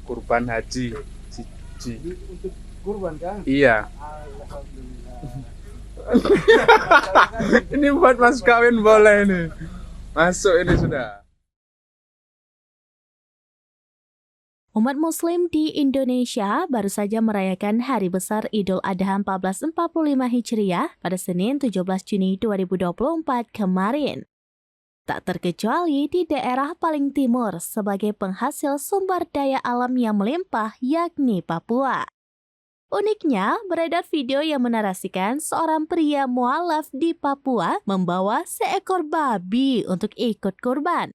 kurban haji siji. Untuk kurban kan? Iya. Alhamdulillah. Ini buat mas kawin boleh ini. Masuk ini sudah. Umat Muslim di Indonesia baru saja merayakan Hari Besar Idul Adha 1445 Hijriah pada Senin 17 Juni 2024 kemarin. Tak terkecuali di daerah paling timur sebagai penghasil sumber daya alam yang melimpah yakni Papua. Uniknya, beredar video yang menarasikan seorang pria mualaf di Papua membawa seekor babi untuk ikut kurban.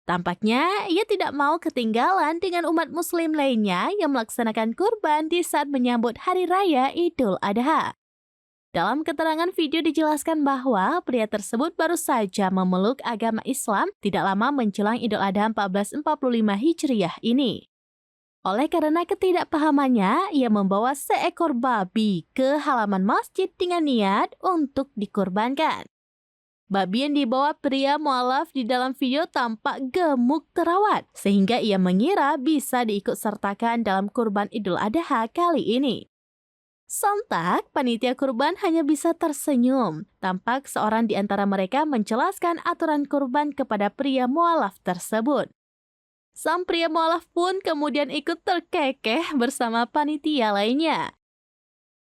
Tampaknya ia tidak mau ketinggalan dengan umat muslim lainnya yang melaksanakan kurban di saat menyambut Hari Raya Idul Adha. Dalam keterangan video dijelaskan bahwa pria tersebut baru saja memeluk agama Islam tidak lama menjelang Idul Adha 1445 Hijriah ini. Oleh karena ketidakpahamannya, ia membawa seekor babi ke halaman masjid dengan niat untuk dikurbankan. Babi yang dibawa pria mualaf di dalam video tampak gemuk terawat, sehingga ia mengira bisa diikutsertakan dalam kurban Idul Adha kali ini. Sontak, panitia kurban hanya bisa tersenyum. Tampak seorang di antara mereka menjelaskan aturan kurban kepada pria mualaf tersebut. Sang pria mualaf pun kemudian ikut terkekeh bersama panitia lainnya.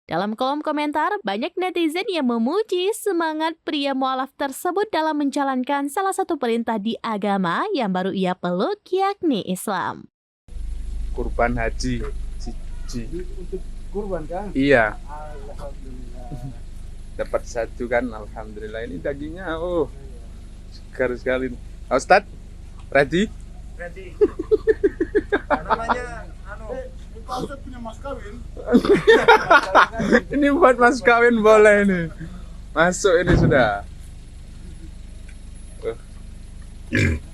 Dalam kolom komentar, banyak netizen yang memuji semangat pria mualaf tersebut dalam menjalankan salah satu perintah di agama yang baru ia peluk, yakni Islam. Kurban haji siji. Untuk kurban kan? Iya. Alhamdulillah. Dapat satu kan, alhamdulillah. Ini dagingnya segar sekali. Ustad, ready? Ready. Namanya Pak Ustadz punya mas kawin. Ini buat mas kawin boleh ini. Masuk ini sudah.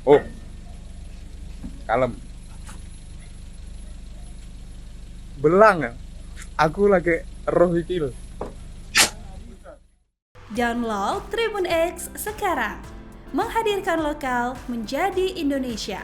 Oh. Kalem. Belang ya. Aku lagi roh iki lho. Download Tribun X sekarang. Menghadirkan lokal menjadi Indonesia.